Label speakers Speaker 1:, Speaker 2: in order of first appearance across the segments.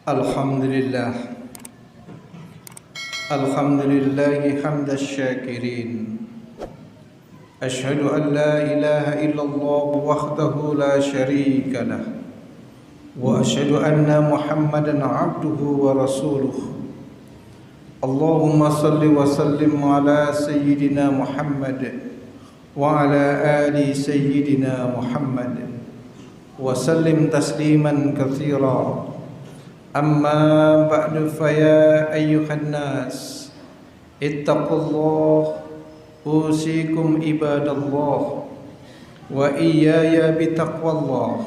Speaker 1: Alhamdulillah. Alhamdulillahi hamda syakirin. Ashhadu an la ilaha illallah wahdahu la syarika lah. Wa ashhadu anna Muhammadan abduhu wa rasuluh. Allahumma salli wa sallim ala sayyidina Muhammad wa ala ali sayyidina Muhammad wa sallim tasliman katsira. Amma ba'du faya ayyuhan nas ittaqullah usikum ibadallah wa iyaya bitaqwallah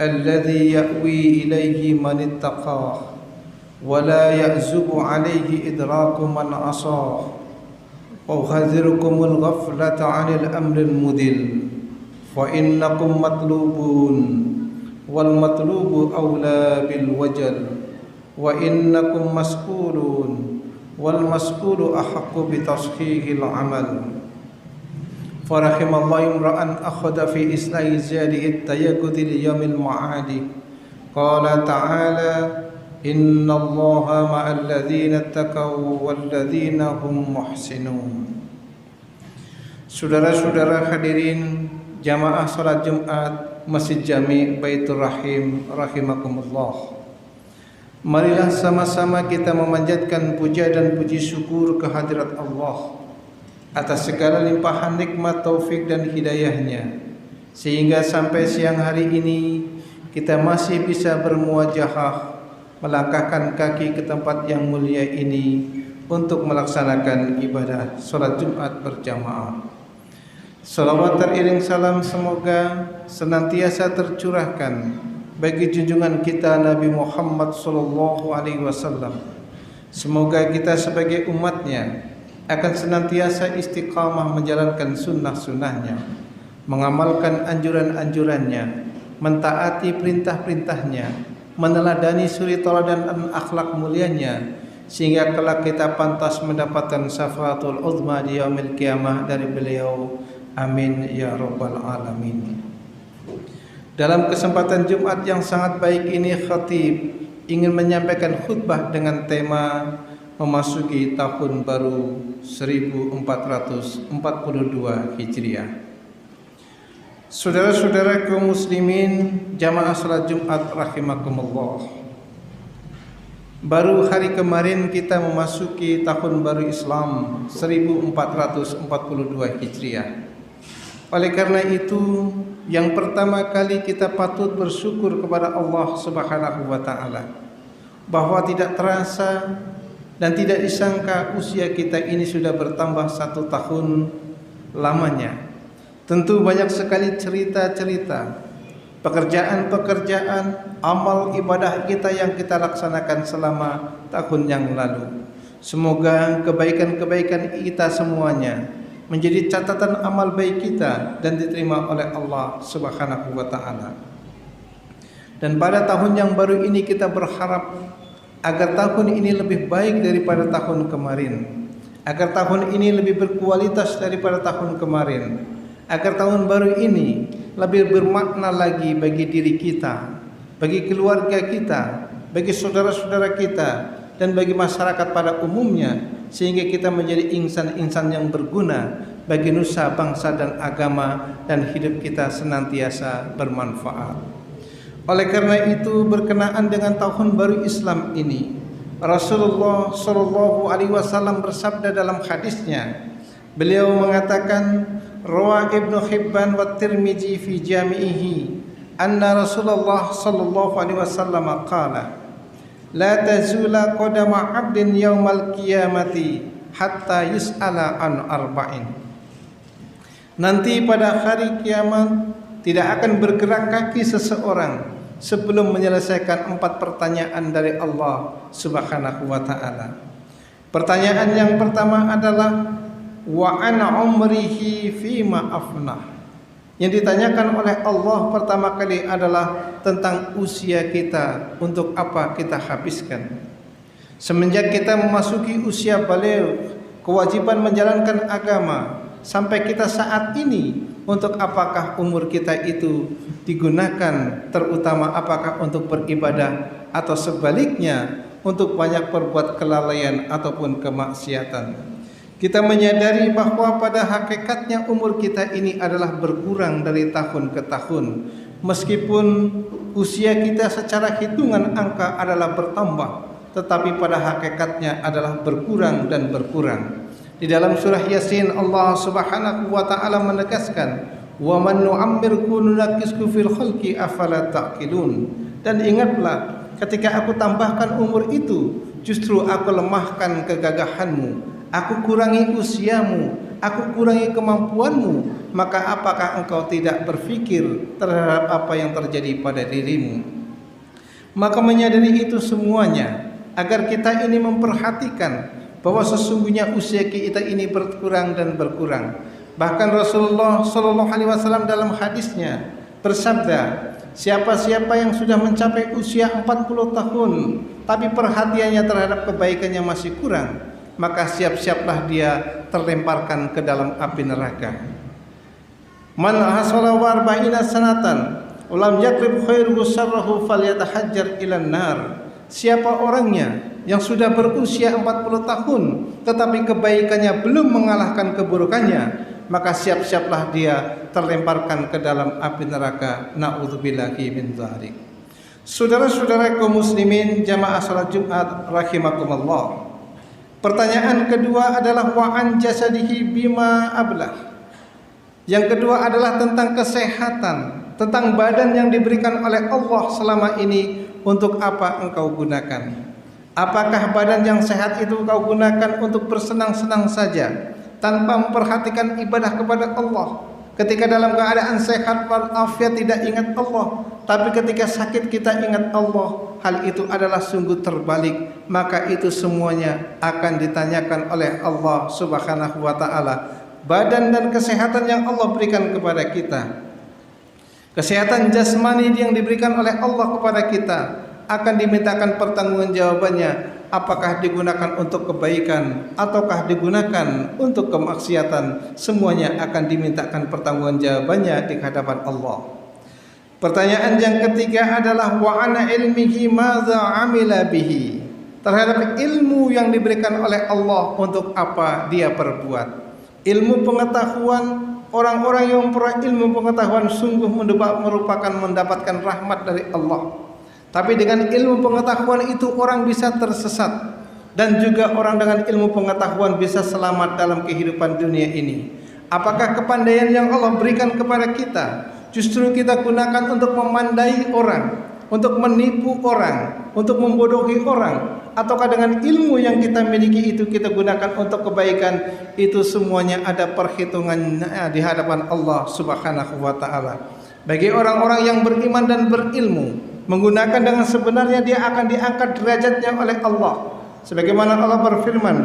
Speaker 1: alladhi ya'wi ilayhi man ittaqah wa la ya'zubu alayhi idraku man asah wa uhadhirukumul ghaflata 'anil amril mudil fa innakum matlubun wal matlubu awla bil wajal wa innakum mas'ulun wal mas'ulu ahaqqu bi tashihil amal farahimallahu imra'an akhadha fi islahi zadi'it tayaqqudi li yawmil ma'adi qala ta'ala innallaha ma'al ladzina taqaw wal ladzina hum muhsinun. Saudara-saudara hadirin jamaah salat Jumat Masjid Jami Baitur Rahim rahimakumullah. Marilah sama-sama kita memanjatkan puja dan puji syukur kehadirat Allah atas segala limpahan nikmat, taufik dan hidayahnya, sehingga sampai siang hari ini kita masih bisa bermuwajahah melangkahkan kaki ke tempat yang mulia ini untuk melaksanakan ibadah salat Jumat berjamaah. Salawat teriring salam semoga senantiasa tercurahkan bagi junjungan kita Nabi Muhammad sallallahu alaihi wasallam. Semoga kita sebagai umatnya akan senantiasa istiqamah menjalankan sunnah-sunnahnya, mengamalkan anjuran-anjurannya, mentaati perintah-perintahnya, meneladani suri tauladan dan akhlak mulianya, sehingga kelak kita pantas mendapatkan syafaatul uzma di yaumil qiyamah dari beliau. Amin ya rabbal alamin. Dalam kesempatan Jumat yang sangat baik ini, khatib ingin menyampaikan khutbah dengan tema memasuki tahun baru 1442 Hijriah. Saudara-saudara kaum muslimin jamaah salat Jumat rahimakumullah. Baru hari kemarin kita memasuki tahun baru Islam 1442 Hijriah. Oleh karena itu, yang pertama kali kita patut bersyukur kepada Allah Subhanahu wa taala bahwa tidak terasa dan tidak disangka usia kita ini sudah bertambah 1 tahun lamanya. Tentu banyak sekali cerita-cerita, pekerjaan-pekerjaan, amal ibadah kita yang kita laksanakan selama tahun yang lalu. Semoga kebaikan-kebaikan kita semuanya menjadi catatan amal baik kita dan diterima oleh Allah Subhanahu wa taala. Dan pada tahun yang baru ini kita berharap agar tahun ini lebih baik daripada tahun kemarin, agar tahun ini lebih berkualitas daripada tahun kemarin, agar tahun baru ini lebih bermakna lagi bagi diri kita, bagi keluarga kita, bagi saudara-saudara kita, dan bagi masyarakat pada umumnya, sehingga kita menjadi insan-insan yang berguna bagi nusa, bangsa dan agama, dan hidup kita senantiasa bermanfaat. Oleh karena itu, berkenaan dengan tahun baru Islam ini, Rasulullah sallallahu alaihi wasallam bersabda dalam hadisnya, beliau mengatakan, rawa Ibnu Hibban wa Tirmizi fi jami'ihi anna Rasulullah sallallahu alaihi wasallam qala la tazula qadama 'abdin yaumal qiyamati hatta yus'ala an arba'in. Nanti pada hari kiamat tidak akan bergerak kaki seseorang sebelum menyelesaikan 4 pertanyaan dari Allah Subhanahu wa taala. Pertanyaan yang pertama adalah wa an umrihi fima afnah. Yang ditanyakan oleh Allah pertama kali adalah tentang usia kita, untuk apa kita habiskan. Semenjak kita memasuki usia baligh, kewajiban menjalankan agama, sampai kita saat ini, untuk apakah umur kita itu digunakan, terutama apakah untuk beribadah atau sebaliknya untuk banyak berbuat kelalaian ataupun kemaksiatan. Kita menyadari bahwa pada hakikatnya umur kita ini adalah berkurang dari tahun ke tahun. Meskipun usia kita secara hitungan angka adalah bertambah, tetapi pada hakikatnya adalah berkurang dan berkurang. Di dalam surah Yasin Allah Subhanahu wa taala menegaskan, "Wa man nu'ammirhu nunakkishu fil khalqi afala ta'qilun." Dan ingatlah, ketika aku tambahkan umur itu, justru aku lemahkan kegagahanmu, aku kurangi usiamu, aku kurangi kemampuanmu, maka apakah engkau tidak berfikir terhadap apa yang terjadi pada dirimu? Maka menyadari itu semuanya, agar kita ini memperhatikan bahwa sesungguhnya usia kita ini berkurang dan berkurang. Bahkan Rasulullah Shallallahu Alaihi Wasallam dalam hadisnya bersabda, siapa-siapa yang sudah mencapai usia 40 tahun, tapi perhatiannya terhadap kebaikannya masih kurang, maka siap-siaplah dia terlemparkan ke dalam api neraka. Man hasala warba'ina sanatan ulam yakrib khairuhu syarrahu falyatahajjar ilan nar. Siapa orangnya yang sudah berusia 40 tahun tetapi kebaikannya belum mengalahkan keburukannya, maka siap-siaplah dia terlemparkan ke dalam api neraka. Na'udzubillahi min dzalik. Saudara-saudara kaum muslimin jamaah salat Jumat rahimakumullah. Pertanyaan kedua adalah wa'an jasadihi bima ablah. Yang kedua adalah tentang kesehatan, tentang badan yang diberikan oleh Allah selama ini, untuk apa engkau gunakan? Apakah badan yang sehat itu kau gunakan untuk bersenang-senang saja tanpa memperhatikan ibadah kepada Allah? Ketika dalam keadaan sehat walafiat tidak ingat Allah, tapi ketika sakit kita ingat Allah, hal itu adalah sungguh terbalik. Maka itu semuanya akan ditanyakan oleh Allah Subhanahu wa taala. Badan dan kesehatan yang Allah berikan kepada kita, kesehatan jasmani yang diberikan oleh Allah kepada kita, akan dimintakan pertanggungjawabannya, apakah digunakan untuk kebaikan ataukah digunakan untuk kemaksiatan. Semuanya akan dimintakan pertanggungjawabannya di hadapan Allah. Pertanyaan yang ketiga adalah wa ana ilmihi madza amila bihi. Terhadap ilmu yang diberikan oleh Allah, untuk apa dia perbuat. Ilmu pengetahuan, orang-orang yang memperoleh ilmu pengetahuan sungguh merupakan mendapatkan rahmat dari Allah. Tapi dengan ilmu pengetahuan itu orang bisa tersesat, dan juga orang dengan ilmu pengetahuan bisa selamat dalam kehidupan dunia ini. Apakah kepandaian yang Allah berikan kepada kita justru kita gunakan untuk memandai orang, untuk menipu orang, untuk membodohi orang, ataukah dengan ilmu yang kita miliki itu kita gunakan untuk kebaikan? Itu semuanya ada perhitungan di hadapan Allah Subhanahu wa taala. Bagi orang-orang yang beriman dan berilmu, menggunakan dengan sebenarnya, dia akan diangkat derajatnya oleh Allah. Sebagaimana Allah berfirman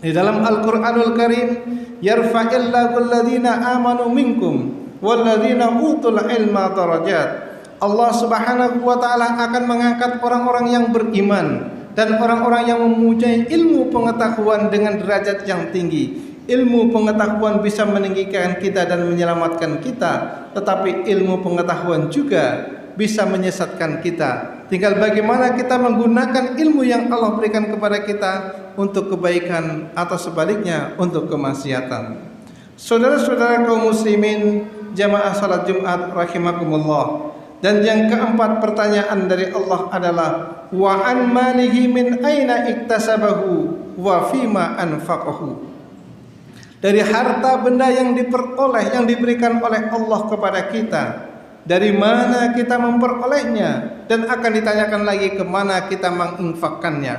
Speaker 1: di dalam Al-Qur'anul Karim, yarfa'illahu alladhina amanu minkum walladzina utul ilma darajat. Allah Subhanahu wa taala akan mengangkat orang-orang yang beriman dan orang-orang yang mempunyai ilmu pengetahuan dengan derajat yang tinggi. Ilmu pengetahuan bisa meninggikan kita dan menyelamatkan kita, tetapi ilmu pengetahuan juga bisa menyesatkan kita. Tinggal bagaimana kita menggunakan ilmu yang Allah berikan kepada kita untuk kebaikan atau sebaliknya untuk kemaksiatan. Saudara-saudara kaum muslimin jamaah salat Jumat rahimakumullah. Dan yang keempat, pertanyaan dari Allah adalah wa an malihi min aina iktasabahu wa fima anfaqahu. Dari harta benda yang diperoleh, yang diberikan oleh Allah kepada kita, dari mana kita memperolehnya, dan akan ditanyakan lagi kemana kita menginfakkannya.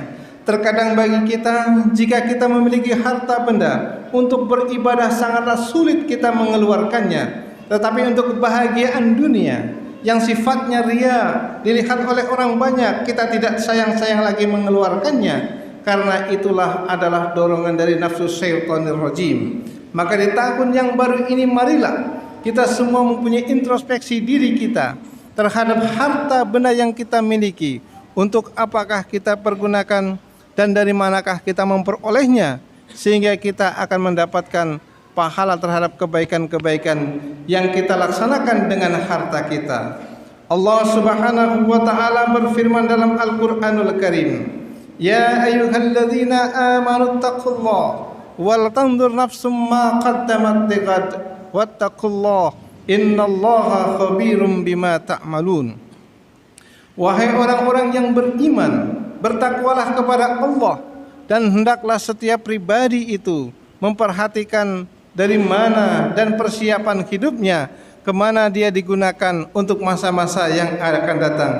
Speaker 1: Terkadang bagi kita, jika kita memiliki harta benda, untuk beribadah sangatlah sulit kita mengeluarkannya. Tetapi untuk kebahagiaan dunia yang sifatnya ria, dilihat oleh orang banyak, kita tidak sayang-sayang lagi mengeluarkannya, karena itulah adalah dorongan dari nafsu syaitanir rajim. Maka di tahun yang baru ini, marilah kita semua mempunyai introspeksi diri kita terhadap harta benda yang kita miliki. Untuk apakah kita pergunakan dan dari manakah kita memperolehnya, sehingga kita akan mendapatkan pahala terhadap kebaikan-kebaikan yang kita laksanakan dengan harta kita. Allah Subhanahu wa taala berfirman dalam Al-Qur'anul Karim, "Ya ayyuhalladzina amanu taqullaha wal tanzur nafsum ma qaddamat lighad wattaqullaha innallaha khabirum bima ta'malun." Wahai orang-orang yang beriman, bertakwalah kepada Allah dan hendaklah setiap pribadi itu memperhatikan dari mana dan persiapan hidupnya, kemana dia digunakan untuk masa-masa yang akan datang.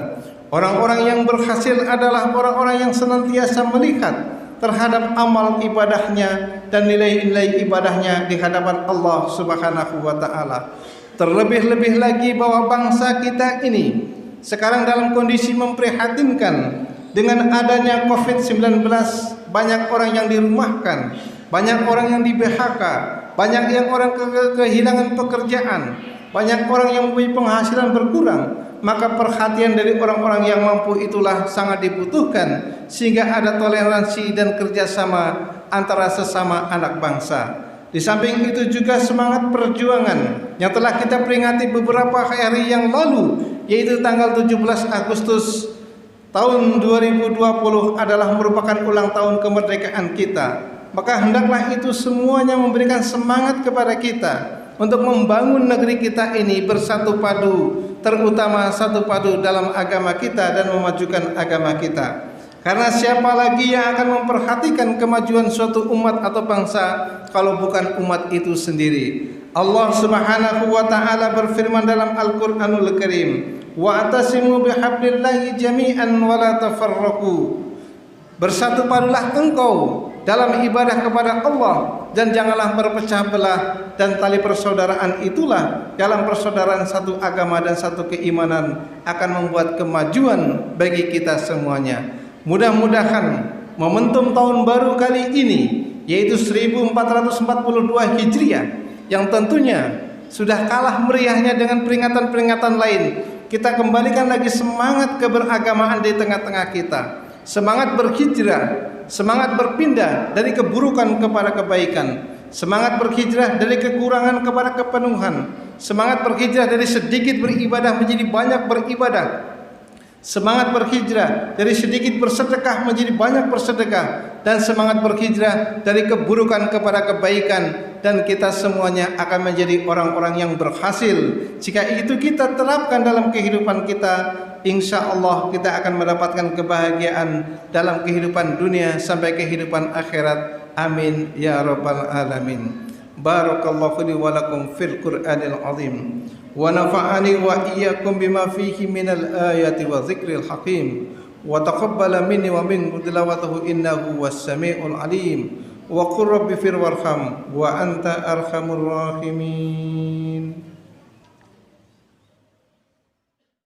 Speaker 1: Orang-orang yang berhasil adalah orang-orang yang senantiasa melihat terhadap amal ibadahnya dan nilai-nilai ibadahnya di hadapan Allah Subhanahu wa taala. Terlebih-lebih lagi bahwa bangsa kita ini sekarang dalam kondisi memprihatinkan dengan adanya COVID-19. Banyak orang yang dirumahkan, banyak orang yang di-PHK, banyak yang orang kehilangan pekerjaan, banyak orang yang mempunyai penghasilan berkurang. Maka perhatian dari orang-orang yang mampu itulah sangat dibutuhkan, sehingga ada toleransi dan kerjasama antara sesama anak bangsa. Di samping itu juga semangat perjuangan yang telah kita peringati beberapa hari yang lalu, yaitu tanggal 17 Agustus tahun 2020 adalah merupakan ulang tahun kemerdekaan kita. Maka hendaklah itu semuanya memberikan semangat kepada kita untuk membangun negeri kita ini bersatu padu, terutama satu padu dalam agama kita dan memajukan agama kita. Karena siapa lagi yang akan memperhatikan kemajuan suatu umat atau bangsa kalau bukan umat itu sendiri? Allah Subhanahu wa taala berfirman dalam Al-Qur'anul Karim, "Wa'tasimu bihablillahi jami'an wa la tafarraqu." Bersatu padulah engkau dalam ibadah kepada Allah dan janganlah berpecah belah, dan tali persaudaraan itulah dalam persaudaraan satu agama dan satu keimanan akan membuat kemajuan bagi kita semuanya. Mudah-mudahan momentum tahun baru kali ini, yaitu 1442 Hijriah, yang tentunya sudah kalah meriahnya dengan peringatan-peringatan lain, kita kembalikan lagi semangat keberagamaan di tengah-tengah kita, semangat berhijrah, semangat berpindah dari keburukan kepada kebaikan, semangat berhijrah dari kekurangan kepada kepenuhan, semangat berhijrah dari sedikit beribadah menjadi banyak beribadah, semangat berhijrah dari sedikit bersedekah menjadi banyak bersedekah, dan semangat berhijrah dari keburukan kepada kebaikan. Dan kita semuanya akan menjadi orang-orang yang berhasil. Jika itu kita terapkan dalam kehidupan kita, insya Allah kita akan mendapatkan kebahagiaan dalam kehidupan dunia sampai kehidupan akhirat. Amin ya rabbal alamin. Barakallahu li wa lakum fil Qur'anil azim, wa nafa'ani wa iyyakum bima fihi minal ayati wa dzikril hakim, wa taqabbala minni wa minkum tilawatahu innahu was-sami'ul alim. Wa qur rabbi fir warham wa anta arhamur rahimin.